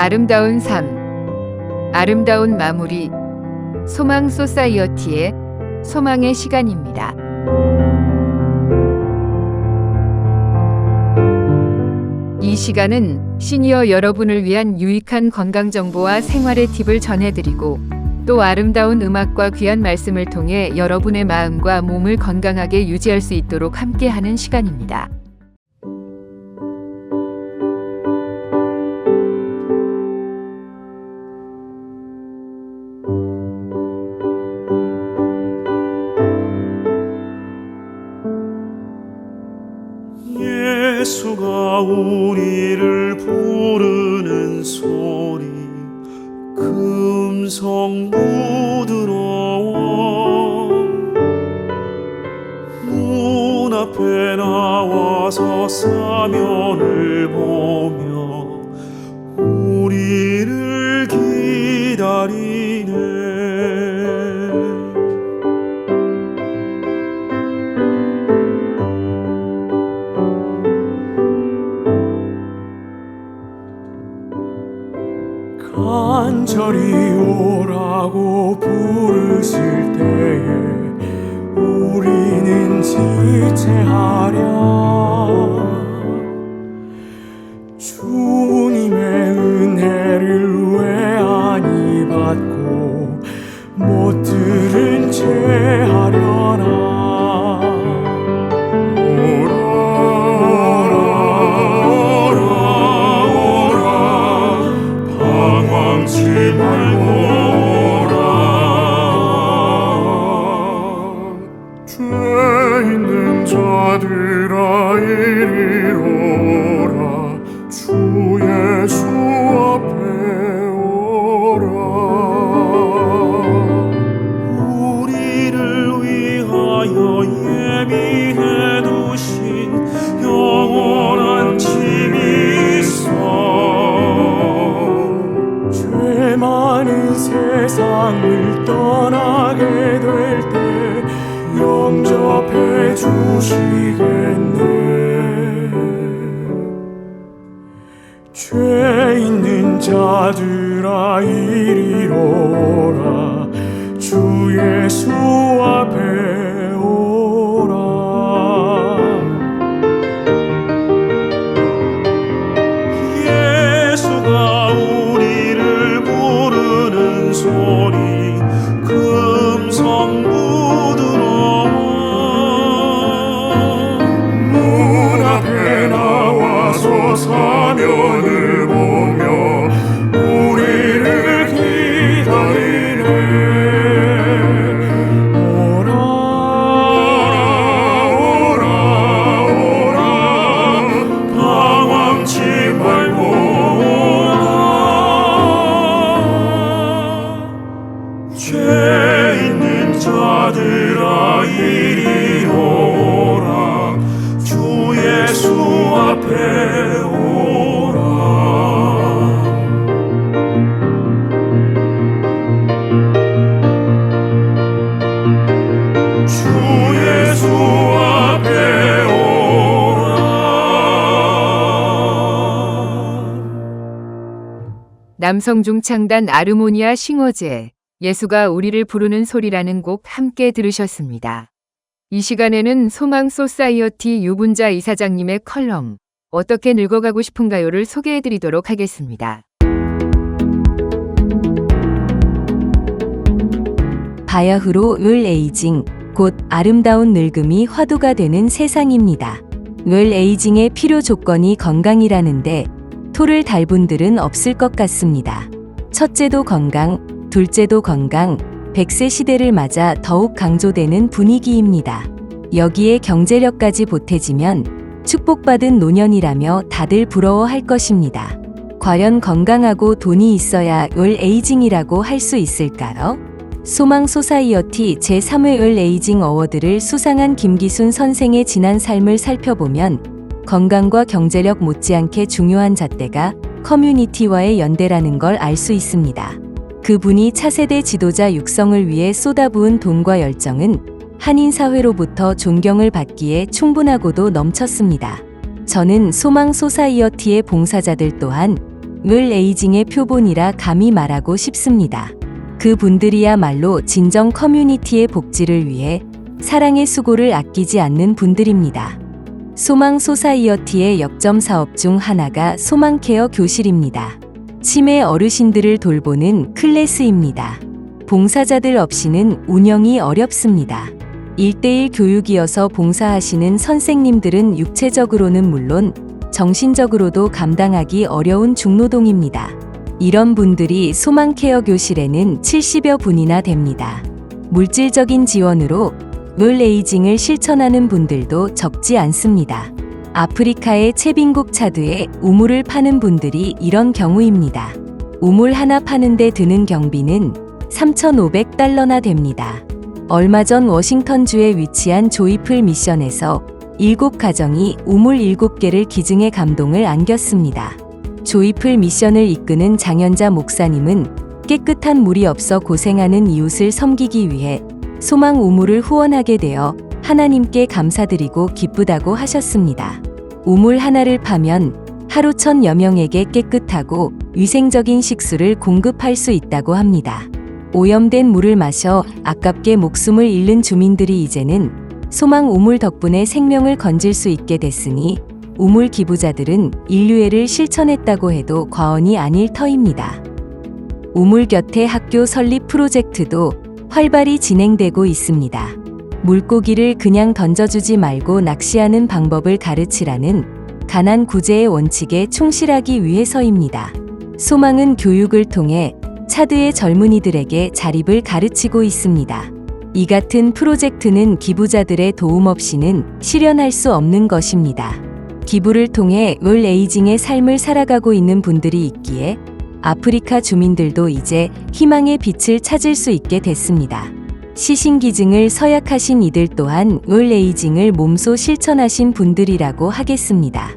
아름다운 삶, 아름다운 마무리, 소망 소사이어티의 소망의 시간입니다. 이 시간은 시니어 여러분을 위한 유익한 건강 정보와 생활의 팁을 전해드리고 또 아름다운 음악과 귀한 말씀을 통해 여러분의 마음과 몸을 건강하게 유지할 수 있도록 함께하는 시간입니다. 예수가 우리를 부르는 소리 금성 부드러워 문 앞에 나와서 사면을 보며 우리를 기다리네. 간절히 오라고 부르실 때에 우리는 지체하랴. 주님의 은혜를 왜 아니 받고 못 들은 채 하려나. 말고 오라. 죄 있는 자들아 이리로 오라. 주 예수 앞에 오라. 우리를 위하여 예비해 두신 영원한 집이 있어. 많은 세상을 떠나게 될 때 영접해 주시겠네. 죄 있는 자들아 이리로 오라. 주 예수 앞에 오라. 예수가 소리 금성 부드러워 문 앞에 나와서 사면을 보며 우리를 기다리네. 오라 오라 오라 방황치 말고 죄 있는 자들아 이리로 오라. 주 예수 앞에 오라. 주 예수 앞에 오라. 남성중창단 아르모니아 싱어제 예수가 우리를 부르는 소리라는 곡 함께 들으셨습니다. 이 시간에는 소망 소사이어티 유분자 이사장님의 컬럼 어떻게 늙어가고 싶은가요를 소개해드리도록 하겠습니다. 바야흐로 웰 에이징, 곧 아름다운 늙음이 화두가 되는 세상입니다. 웰 에이징의 필요 조건이 건강이라는데 토를 달 분들은 없을 것 같습니다. 첫째도 건강, 둘째도 건강, 100세 시대를 맞아 더욱 강조되는 분위기입니다. 여기에 경제력까지 보태지면 축복받은 노년이라며 다들 부러워할 것입니다. 과연 건강하고 돈이 있어야 웰 에이징이라고 할 수 있을까요? 소망 소사이어티 제3회 웰 에이징 어워드를 수상한 김기순 선생의 지난 삶을 살펴보면 건강과 경제력 못지않게 중요한 잣대가 커뮤니티와의 연대라는 걸 알 수 있습니다. 그분이 차세대 지도자 육성을 위해 쏟아부은 돈과 열정은 한인사회로부터 존경을 받기에 충분하고도 넘쳤습니다. 저는 소망 소사이어티의 봉사자들 또한 웰에이징의 표본이라 감히 말하고 싶습니다. 그 분들이야말로 진정 커뮤니티의 복지를 위해 사랑의 수고를 아끼지 않는 분들입니다. 소망 소사이어티의 역점 사업 중 하나가 소망케어 교실입니다. 치매 어르신들을 돌보는 클래스입니다. 봉사자들 없이는 운영이 어렵습니다. 1:1 교육이어서 봉사하시는 선생님들은 육체적으로는 물론 정신적으로도 감당하기 어려운 중노동입니다. 이런 분들이 소망케어 교실에는 70여 분이나 됩니다. 물질적인 지원으로 웰에이징을 실천하는 분들도 적지 않습니다. 아프리카의 채빈국 차드에 우물을 파는 분들이 이런 경우입니다. 우물 하나 파는데 드는 경비는 3,500달러나 됩니다. 얼마 전 워싱턴주에 위치한 조이풀 미션에서 7가정이 우물 7개를 기증해 감동을 안겼습니다. 조이풀 미션을 이끄는 장현자 목사님은 깨끗한 물이 없어 고생하는 이웃을 섬기기 위해 소망 우물을 후원하게 되어 하나님께 감사드리고 기쁘다고 하셨습니다. 우물 하나를 파면 하루 1,000여 명에게 깨끗하고 위생적인 식수를 공급할 수 있다고 합니다. 오염된 물을 마셔 아깝게 목숨을 잃는 주민들이 이제는 소망 우물 덕분에 생명을 건질 수 있게 됐으니 우물 기부자들은 인류애를 실천했다고 해도 과언이 아닐 터입니다. 우물 곁에 학교 설립 프로젝트도 활발히 진행되고 있습니다. 물고기를 그냥 던져주지 말고 낚시하는 방법을 가르치라는 가난 구제의 원칙에 충실하기 위해서입니다. 소망은 교육을 통해 차드의 젊은이들에게 자립을 가르치고 있습니다. 이 같은 프로젝트는 기부자들의 도움 없이는 실현할 수 없는 것입니다. 기부를 통해 웰에이징의 삶을 살아가고 있는 분들이 있기에 아프리카 주민들도 이제 희망의 빛을 찾을 수 있게 됐습니다. 시신기증을 서약하신 이들 또한 웰에이징을 몸소 실천하신 분들이라고 하겠습니다.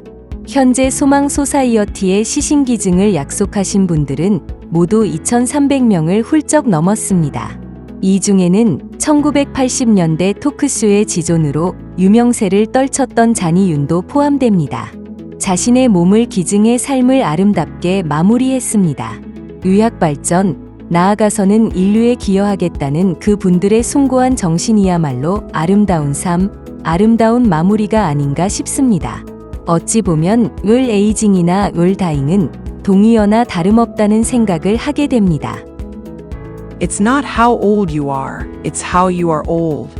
현재 소망 소사이어티의 시신기증을 약속하신 분들은 모두 2,300명을 훌쩍 넘었습니다. 이 중에는 1980년대 토크쇼의 지존으로 유명세를 떨쳤던 자니윤도 포함됩니다. 자신의 몸을 기증해 삶을 아름답게 마무리했습니다. 의학 발전, 나아가서는 인류에 기여하겠다는 그 분들의 숭고한 정신이야말로 아름다운 삶, 아름다운 마무리가 아닌가 싶습니다. 어찌 보면 웰에이징이나 웰다잉은 동의어나 다름없다는 생각을 하게 됩니다. It's not how old you are, it's how you are old.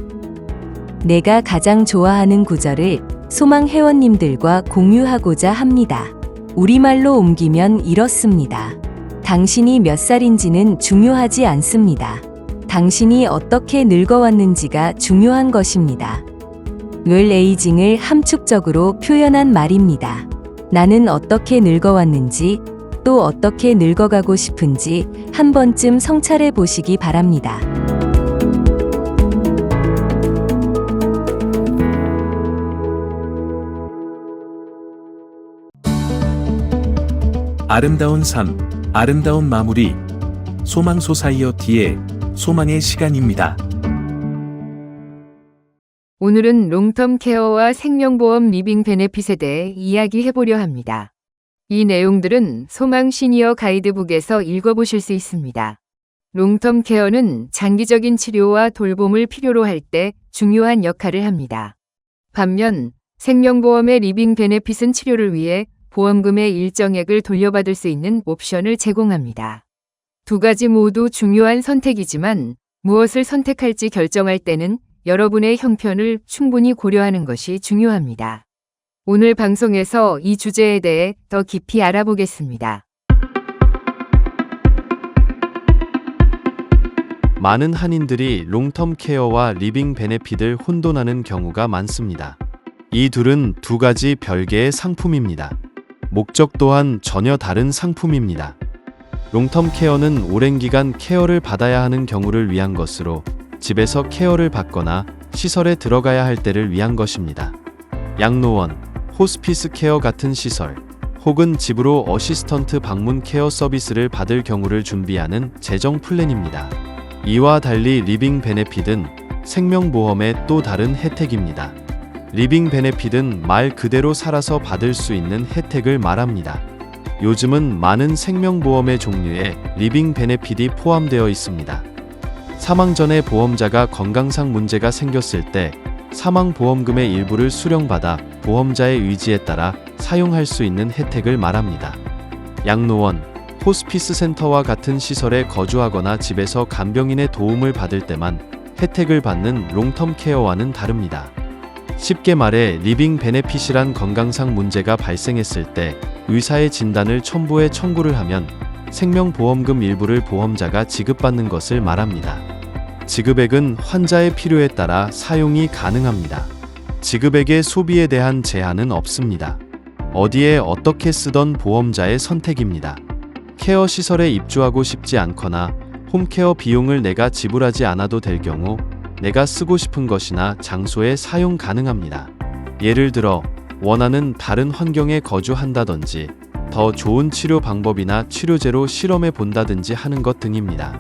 내가 가장 좋아하는 구절을 소망 회원님들과 공유하고자 합니다. 우리말로 옮기면 이렇습니다. 당신이 몇 살인지는 중요하지 않습니다. 당신이 어떻게 늙어왔는지가 중요한 것입니다. 웰에이징을 함축적으로 표현한 말입니다. 나는 어떻게 늙어왔는지 또 어떻게 늙어가고 싶은지 한 번쯤 성찰해 보시기 바랍니다. 아름다운 삶, 아름다운 마무리. 소망 소사이어티의 소망의 시간입니다. 오늘은 롱텀 케어와 생명보험 리빙 베네핏에 대해 이야기해보려 합니다. 이 내용들은 소망 시니어 가이드북에서 읽어보실 수 있습니다. 롱텀 케어는 장기적인 치료와 돌봄을 필요로 할 때 중요한 역할을 합니다. 반면 생명보험의 리빙 베네핏은 치료를 위해 보험금의 일정액을 돌려받을 수 있는 옵션을 제공합니다. 두 가지 모두 중요한 선택이지만 무엇을 선택할지 결정할 때는 여러분의 형편을 충분히 고려하는 것이 중요합니다. 오늘 방송에서 이 주제에 대해 더 깊이 알아보겠습니다. 많은 한인들이 롱텀 케어와 리빙 베네핏을 혼돈하는 경우가 많습니다. 이 둘은 두 가지 별개의 상품입니다. 목적 또한 전혀 다른 상품입니다. 롱텀 케어는 오랜 기간 케어를 받아야 하는 경우를 위한 것으로 집에서 케어를 받거나 시설에 들어가야 할 때를 위한 것입니다. 양로원, 호스피스 케어 같은 시설, 혹은 집으로 어시스턴트 방문 케어 서비스를 받을 경우를 준비하는 재정 플랜입니다. 이와 달리 리빙 베네핏은 생명보험의 또 다른 혜택입니다. 리빙 베네핏은 말 그대로 살아서 받을 수 있는 혜택을 말합니다. 요즘은 많은 생명보험의 종류에 리빙 베네핏이 포함되어 있습니다. 사망 전에 보험자가 건강상 문제가 생겼을 때 사망보험금의 일부를 수령받아 보험자의 의지에 따라 사용할 수 있는 혜택을 말합니다. 양로원, 호스피스 센터와 같은 시설에 거주하거나 집에서 간병인의 도움을 받을 때만 혜택을 받는 롱텀 케어와는 다릅니다. 쉽게 말해 리빙 베네핏이란 건강상 문제가 발생했을 때 의사의 진단을 첨부해 청구를 하면 생명보험금 일부를 보험자가 지급받는 것을 말합니다. 지급액은 환자의 필요에 따라 사용이 가능합니다. 지급액의 소비에 대한 제한은 없습니다. 어디에 어떻게 쓰던 보험자의 선택입니다. 케어 시설에 입주하고 싶지 않거나 홈케어 비용을 내가 지불하지 않아도 될 경우 내가 쓰고 싶은 것이나 장소에 사용 가능합니다. 예를 들어 원하는 다른 환경에 거주한다든지 더 좋은 치료 방법이나 치료제로 실험해 본다든지 하는 것 등입니다.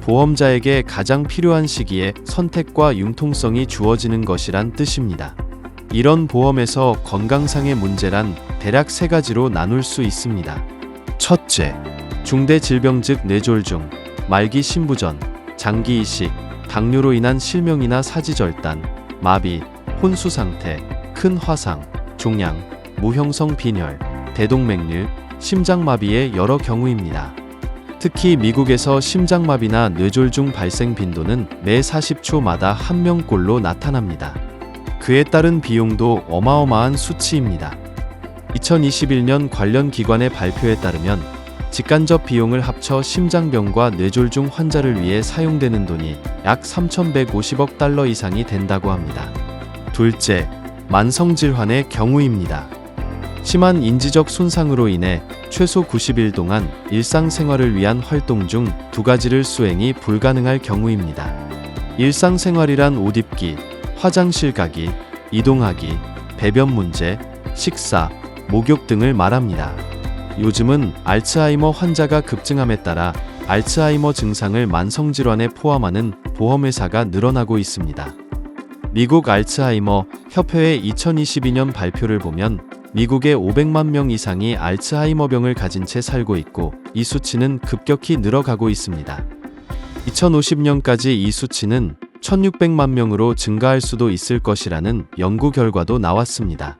보험자에게 가장 필요한 시기에 선택과 융통성이 주어지는 것이란 뜻입니다. 이런 보험에서 건강상의 문제란 대략 3가지로 나눌 수 있습니다. 첫째, 중대 질병 즉 뇌졸중, 말기 심부전, 장기 이식, 당뇨로 인한 실명이나 사지절단, 마비, 혼수 상태, 큰 화상, 종양, 무형성 빈혈, 대동맥류, 심장마비의 여러 경우입니다. 특히 미국에서 심장마비나 뇌졸중 발생 빈도는 매 40초마다 1명꼴로 나타납니다. 그에 따른 비용도 어마어마한 수치입니다. 2021년 관련 기관의 발표에 따르면 직간접 비용을 합쳐 심장병과 뇌졸중 환자를 위해 사용되는 돈이 약 3,150억 달러 이상이 된다고 합니다. 둘째, 만성질환의 경우입니다. 심한 인지적 손상으로 인해 최소 90일 동안 일상생활을 위한 활동 중 2가지를 수행이 불가능할 경우입니다. 일상생활이란 옷 입기, 화장실 가기, 이동하기, 배변 문제, 식사, 목욕 등을 말합니다. 요즘은 알츠하이머 환자가 급증함에 따라 알츠하이머 증상을 만성질환에 포함하는 보험회사가 늘어나고 있습니다. 미국 알츠하이머 협회의 2022년 발표를 보면 미국의 500만 명 이상이 알츠하이머병을 가진 채 살고 있고 이 수치는 급격히 늘어가고 있습니다. 2050년까지 이 수치는 1600만 명으로 증가할 수도 있을 것이라는 연구 결과도 나왔습니다.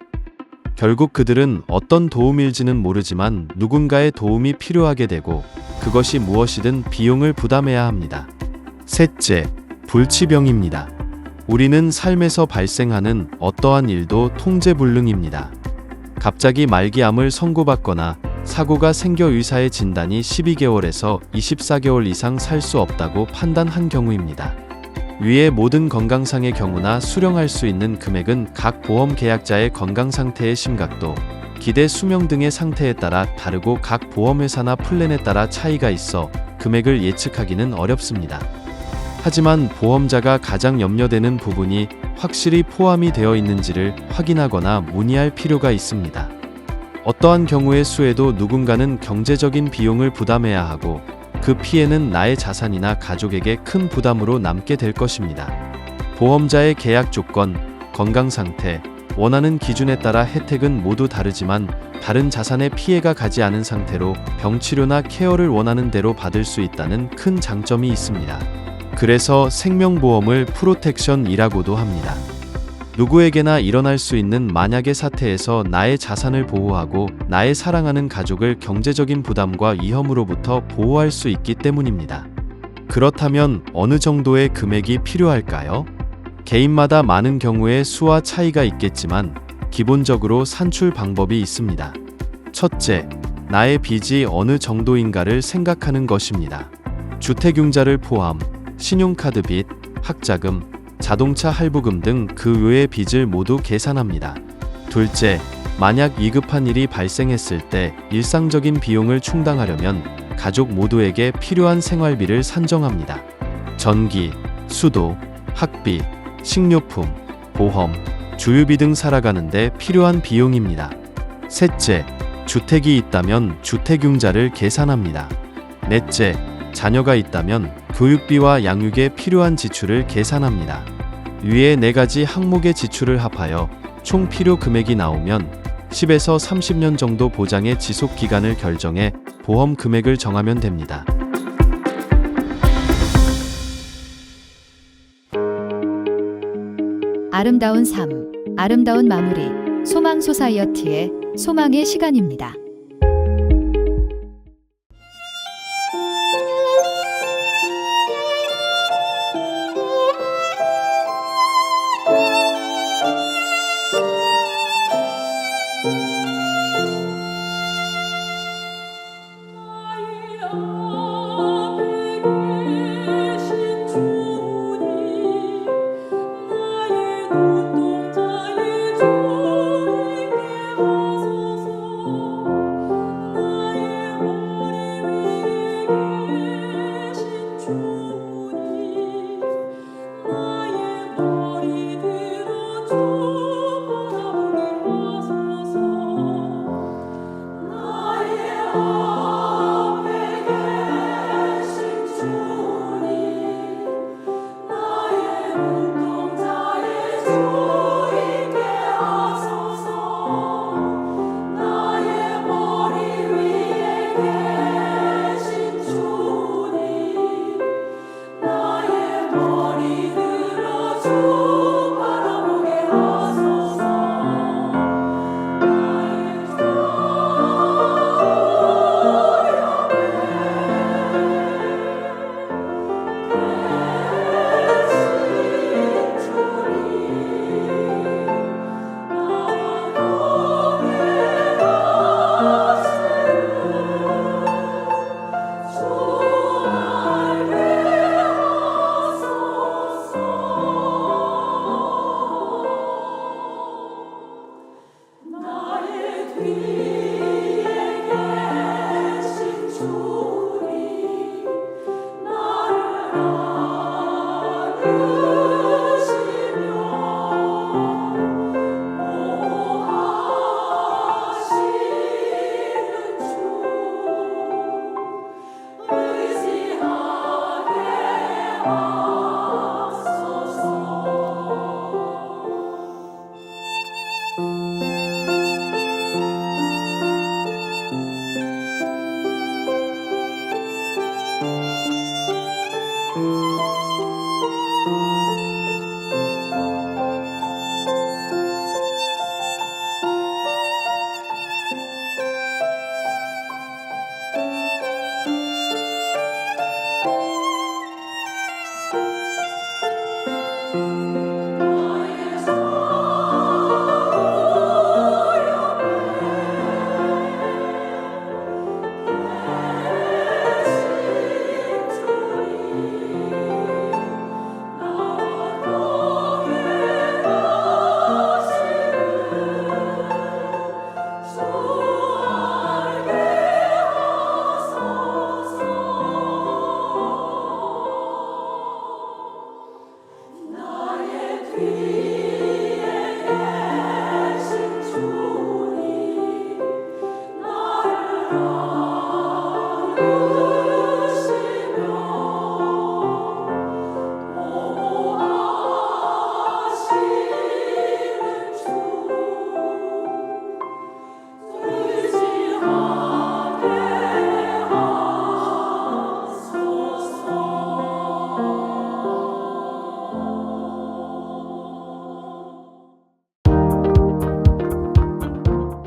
결국 그들은 어떤 도움일지는 모르지만 누군가의 도움이 필요하게 되고 그것이 무엇이든 비용을 부담해야 합니다. 셋째, 불치병입니다. 우리는 삶에서 발생하는 어떠한 일도 통제불능입니다. 갑자기 말기암을 선고받거나 사고가 생겨 의사의 진단이 12개월에서 24개월 이상 살 수 없다고 판단한 경우입니다. 위의 모든 건강상의 경우나 수령할 수 있는 금액은 각 보험 계약자의 건강 상태의 심각도, 기대 수명 등의 상태에 따라 다르고 각 보험회사나 플랜에 따라 차이가 있어 금액을 예측하기는 어렵습니다. 하지만 보험자가 가장 염려되는 부분이 확실히 포함이 되어 있는지를 확인하거나 문의할 필요가 있습니다. 어떠한 경우의 수에도 누군가는 경제적인 비용을 부담해야 하고 그 피해는 나의 자산이나 가족에게 큰 부담으로 남게 될 것입니다. 보험자의 계약 조건, 건강 상태, 원하는 기준에 따라 혜택은 모두 다르지만 다른 자산에 피해가 가지 않은 상태로 병치료나 케어를 원하는 대로 받을 수 있다는 큰 장점이 있습니다. 그래서 생명보험을 프로텍션이라고도 합니다. 누구에게나 일어날 수 있는 만약의 사태에서 나의 자산을 보호하고 나의 사랑하는 가족을 경제적인 부담과 위험으로부터 보호할 수 있기 때문입니다. 그렇다면 어느 정도의 금액이 필요할까요? 개인마다 많은 경우에 수와 차이가 있겠지만 기본적으로 산출 방법이 있습니다. 첫째, 나의 빚이 어느 정도인가를 생각하는 것입니다. 주택융자를 포함, 신용카드 빚, 학자금, 자동차 할부금 등 그 외의 빚을 모두 계산합니다. 둘째, 만약 위급한 일이 발생했을 때 일상적인 비용을 충당하려면 가족 모두에게 필요한 생활비를 산정합니다. 전기, 수도, 학비, 식료품, 보험, 주유비 등 살아가는데 필요한 비용입니다. 셋째, 주택이 있다면 주택융자를 계산합니다. 넷째, 자녀가 있다면 교육비와 양육에 필요한 지출을 계산합니다. 위의 4가지 항목의 지출을 합하여 총 필요 금액이 나오면 10에서 30년 정도 보장의 지속 기간을 결정해 보험 금액을 정하면 됩니다. 아름다운 삶, 아름다운 마무리, 소망 소사이어티의 소망의 시간입니다.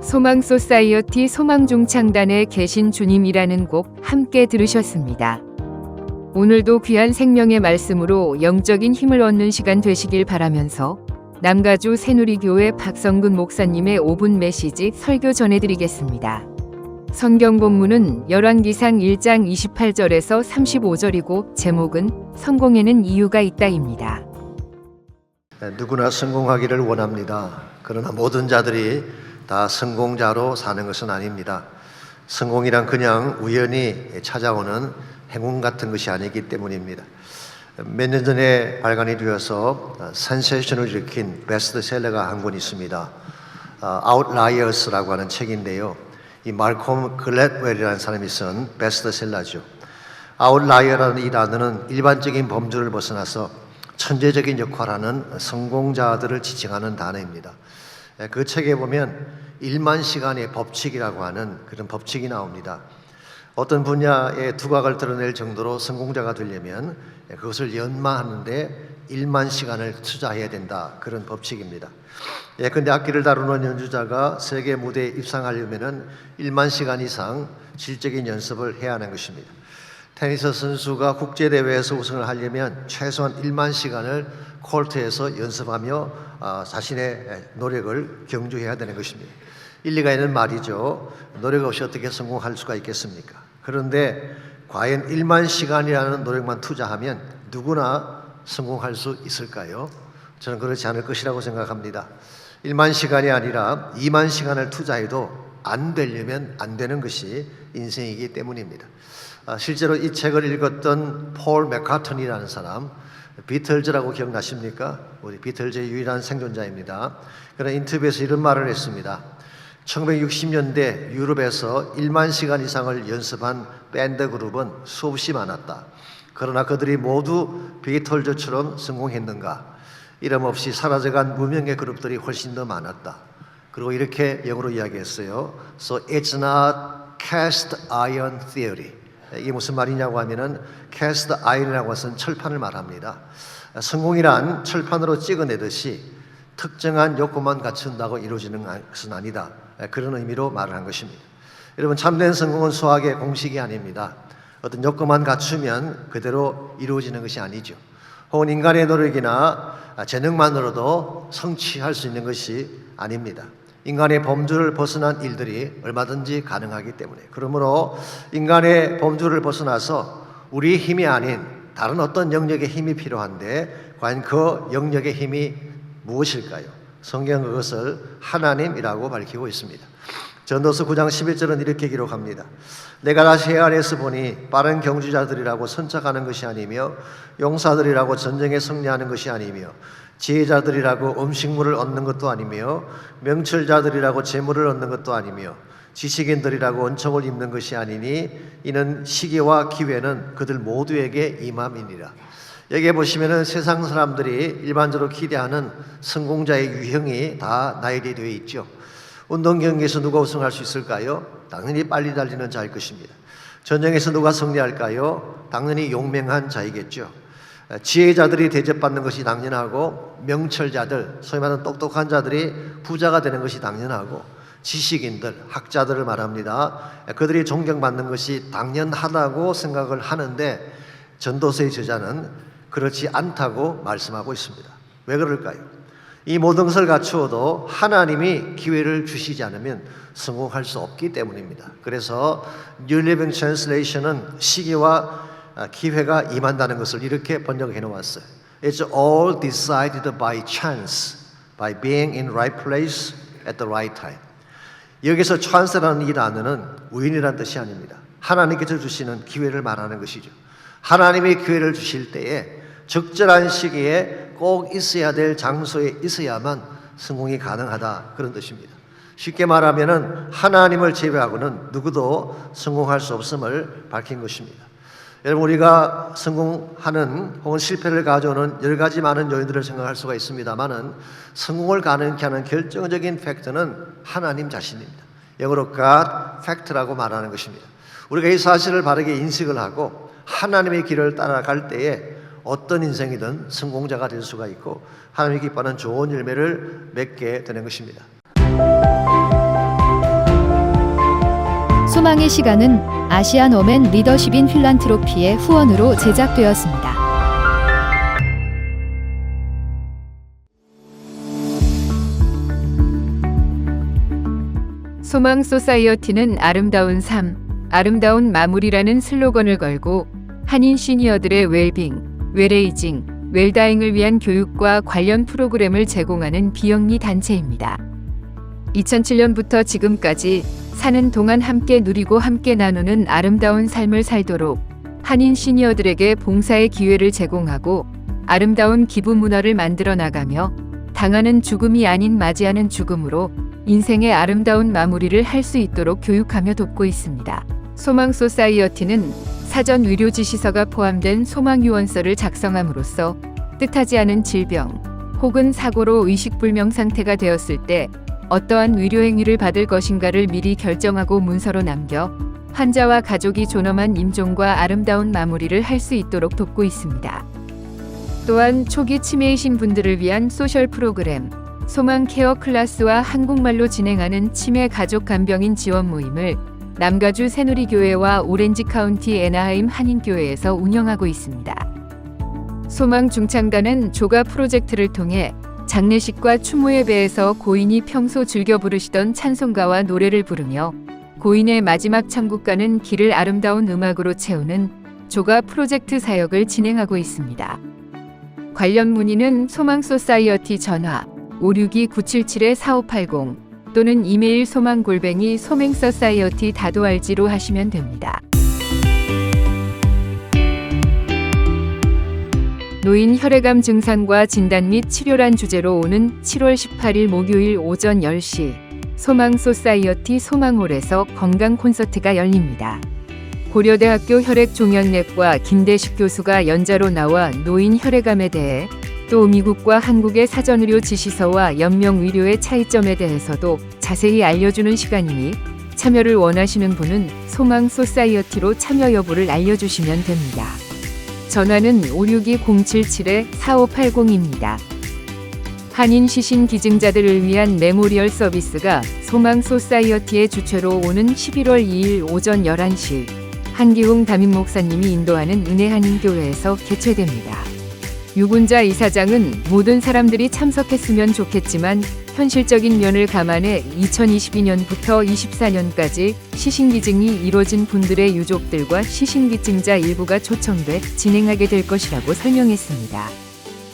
소망 소사이어티 소망종창단에 계신 주님이라는 곡 함께 들으셨습니다. 오늘도 귀한 생명의 말씀으로 영적인 힘을 얻는 시간 되시길 바라면서 남가주 새누리교회 박성근 목사님의 5분 메시지 설교 전해드리겠습니다. 성경 본문은 열왕기상 1장 28절에서 35절이고 제목은 성공에는 이유가 있다입니다. 누구나 성공하기를 원합니다. 그러나 모든 자들이 다 성공자로 사는 것은 아닙니다. 성공이란 그냥 우연히 찾아오는 행운 같은 것이 아니기 때문입니다. 몇 년 전에 발간이 되어서 센세이션을 일으킨 베스트셀러가 한 권 있습니다. Outliers라고 하는 책인데요. 이 말콤 글래드웰이라는 사람이 쓴 베스트셀러죠. Outlier라는 이 단어는 일반적인 범주를 벗어나서 천재적인 역할을 하는 성공자들을 지칭하는 단어입니다. 그 책에 보면 1만 시간의 법칙이라고 하는 그런 법칙이 나옵니다. 어떤 분야의 두각을 드러낼 정도로 성공자가 되려면 그것을 연마하는데 1만 시간을 투자해야 된다. 그런 법칙입니다. 예컨대 악기를 다루는 연주자가 세계 무대에 입상하려면 1만 시간 이상 질적인 연습을 해야 하는 것입니다. 테니스 선수가 국제대회에서 우승을 하려면 최소한 1만 시간을 코트에서 연습하며 자신의 노력을 경주해야 되는 것입니다. 일리가 있는 말이죠. 노력 없이 어떻게 성공할 수가 있겠습니까? 그런데 과연 1만 시간이라는 노력만 투자하면 누구나 성공할 수 있을까요? 저는 그렇지 않을 것이라고 생각합니다. 1만 시간이 아니라 2만 시간을 투자해도 안 되려면 안 되는 것이 인생이기 때문입니다. 실제로 이 책을 읽었던 폴 맥카트니라는 사람, 비틀즈라고 기억나십니까? 우리 비틀즈의 유일한 생존자입니다. 그런 인터뷰에서 이런 말을 했습니다. 1960년대 유럽에서 1만 시간 이상을 연습한 밴드 그룹은 수없이 많았다. 그러나 그들이 모두 비틀즈처럼 성공했는가? 이름 없이 사라져간 무명의 그룹들이 훨씬 더 많았다. 그리고 이렇게 영어로 이야기했어요. So it's not cast iron theory. 이게 무슨 말이냐고 하면은 cast iron이라고 해서는 철판을 말합니다. 성공이란 철판으로 찍어내듯이 특정한 요건만 갖춘다고 이루어지는 것은 아니다. 그런 의미로 말을 한 것입니다. 여러분, 참된 성공은 수학의 공식이 아닙니다. 어떤 요건만 갖추면 그대로 이루어지는 것이 아니죠. 혹은 인간의 노력이나 재능만으로도 성취할 수 있는 것이 아닙니다. 인간의 범주를 벗어난 일들이 얼마든지 가능하기 때문에, 그러므로 인간의 범주를 벗어나서 우리의 힘이 아닌 다른 어떤 영역의 힘이 필요한데 과연 그 영역의 힘이 무엇일까요? 성경은 그것을 하나님이라고 밝히고 있습니다. 전도서 9장 11절은 이렇게 기록합니다. 내가 다시 해 아래에서 보니 빠른 경주자들이라고 선착하는 것이 아니며 용사들이라고 전쟁에 승리하는 것이 아니며 지혜자들이라고 음식물을 얻는 것도 아니며 명철자들이라고 재물을 얻는 것도 아니며 지식인들이라고 은총을 입는 것이 아니니 이는 시기와 기회는 그들 모두에게 임함이니라. 여기에 보시면은 세상 사람들이 일반적으로 기대하는 성공자의 유형이 다 나열이 되어 있죠. 운동 경기에서 누가 우승할 수 있을까요? 당연히 빨리 달리는 자일 것입니다. 전쟁에서 누가 승리할까요? 당연히 용맹한 자이겠죠. 지혜자들이 대접받는 것이 당연하고 명철자들, 소위 말하는 똑똑한 자들이 부자가 되는 것이 당연하고 지식인들, 학자들을 말합니다. 그들이 존경받는 것이 당연하다고 생각을 하는데 전도서의 저자는 그렇지 않다고 말씀하고 있습니다. 왜 그럴까요? 이 모든 것을 갖추어도 하나님이 기회를 주시지 않으면 성공할 수 없기 때문입니다. 그래서 New Living Translation은 시기와 기회가 임한다는 것을 이렇게 번역해 놓았어요. It's all decided by chance, by being in right place at the right time. 여기서 chance라는 이 단어는 우연이라는 뜻이 아닙니다. 하나님께서 주시는 기회를 말하는 것이죠. 하나님이 기회를 주실 때에 적절한 시기에 꼭 있어야 될 장소에 있어야만 성공이 가능하다, 그런 뜻입니다. 쉽게 말하면은 하나님을 제외하고는 누구도 성공할 수 없음을 밝힌 것입니다. 여러분, 우리가 성공하는 혹은 실패를 가져오는 여러 가지 많은 요인들을 생각할 수가 있습니다만은 성공을 가능케 하는 결정적인 팩트는 하나님 자신입니다. 영어로 God Fact라고 말하는 것입니다. 우리가 이 사실을 바르게 인식을 하고 하나님의 길을 따라갈 때에 어떤 인생이든 성공자가 될 수가 있고 하나님이 기뻐하는 좋은 열매를 맺게 되는 것입니다. 소망의 시간은 아시안 워맨 리더십 인 필란트로피의 후원으로 제작되었습니다. 소망 소사이어티는 아름다운 삶, 아름다운 마무리라는 슬로건을 걸고 한인 시니어들의 웰빙, 웰에이징, 웰다잉을 위한 교육과 관련 프로그램을 제공하는 비영리 단체입니다. 2007년부터 지금까지 사는 동안 함께 누리고 함께 나누는 아름다운 삶을 살도록 한인 시니어들에게 봉사의 기회를 제공하고 아름다운 기부 문화를 만들어 나가며 당하는 죽음이 아닌 맞이하는 죽음으로 인생의 아름다운 마무리를 할 수 있도록 교육하며 돕고 있습니다. 소망 소사이어티는 사전 의료 지시서가 포함된 소망 유언서를 작성함으로써 뜻하지 않은 질병 혹은 사고로 의식불명 상태가 되었을 때 어떠한 의료 행위를 받을 것인가를 미리 결정하고 문서로 남겨 환자와 가족이 존엄한 임종과 아름다운 마무리를 할 수 있도록 돕고 있습니다. 또한 초기 치매이신 분들을 위한 소셜 프로그램 소망 케어 클래스와 한국말로 진행하는 치매 가족 간병인 지원 모임을 남가주 새누리교회와 오렌지 카운티 애나하임 한인교회에서 운영하고 있습니다. 소망 중창단은 조가 프로젝트를 통해 장례식과 추모 예배에서 고인이 평소 즐겨 부르시던 찬송가와 노래를 부르며 고인의 마지막 천국가는 길을 아름다운 음악으로 채우는 조가 프로젝트 사역을 진행하고 있습니다. 관련 문의는 소망 소사이어티 전화 562-977-4580 또는 이메일 소망@소맹서사이어티.org로 하시면 됩니다. 노인 혈액암 증상과 진단 및 치료란 주제로 오는 7월 18일 목요일 오전 10시 소망 소사이어티 소망홀에서 건강 콘서트가 열립니다. 고려대학교 혈액종양내과 김대식 교수가 연자로 나와 노인 혈액암에 대해 또 미국과 한국의 사전의료 지시서와 연명의료의 차이점에 대해서도 자세히 알려주는 시간이니 참여를 원하시는 분은 소망 소사이어티로 참여 여부를 알려주시면 됩니다. 전화는 562-077-4580입니다. 한인 시신 기증자들을 위한 메모리얼 서비스가 소망 소사이어티의 주최로 오는 11월 2일 오전 11시 한기웅 담임 목사님이 인도하는 은혜 한인교회에서 개최됩니다. 유군자 이사장은 모든 사람들이 참석했으면 좋겠지만 현실적인 면을 감안해 2022년부터 24년까지 시신기증이 이뤄진 분들의 유족들과 시신기증자 일부가 초청돼 진행하게 될 것이라고 설명했습니다.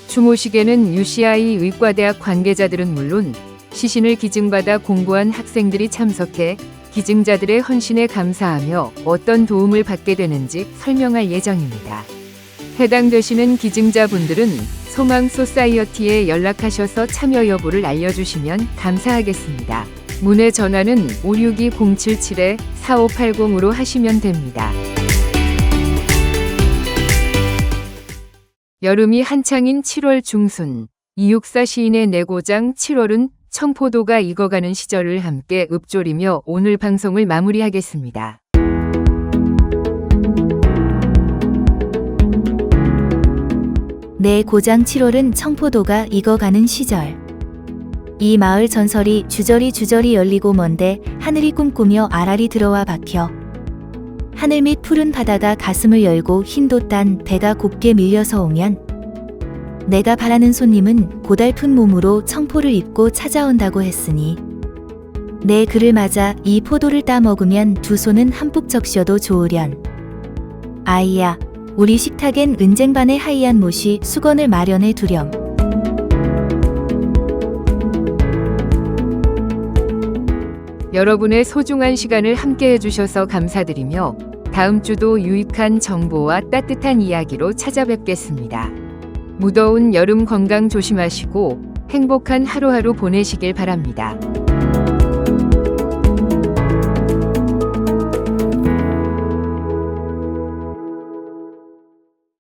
추모식에는 UCI 의과대학 관계자들은 물론 시신을 기증받아 공부한 학생들이 참석해 기증자들의 헌신에 감사하며 어떤 도움을 받게 되는지 설명할 예정입니다. 해당되시는 기증자분들은 소망 소사이어티에 연락하셔서 참여 여부를 알려주시면 감사하겠습니다. 문의 전화는 562-077-4580으로 하시면 됩니다. 여름이 한창인 7월 중순 이육사 시인의 내고장 7월은 청포도가 익어가는 시절을 함께 읊조리며 오늘 방송을 마무리하겠습니다. 내 고장 7월은 청포도가 익어가는 시절. 이 마을 전설이 주저리 열리고 먼데 하늘이 꿈꾸며 알알이 들어와 박혀 하늘 밑 푸른 바다가 가슴을 열고 흰도 딴 배가 곱게 밀려서 오면 내가 바라는 손님은 고달픈 몸으로 청포를 입고 찾아온다고 했으니 내 그를 맞아 이 포도를 따 먹으면 두 손은 한뿍 적셔도 좋으련. 아이야, 우리 식탁엔 은쟁반의 하얀 못이 수건을 마련해 두렴. 여러분의 소중한 시간을 함께 해주셔서 감사드리며 다음 주도 유익한 정보와 따뜻한 이야기로 찾아뵙겠습니다. 무더운 여름 건강 조심하시고 행복한 하루하루 보내시길 바랍니다.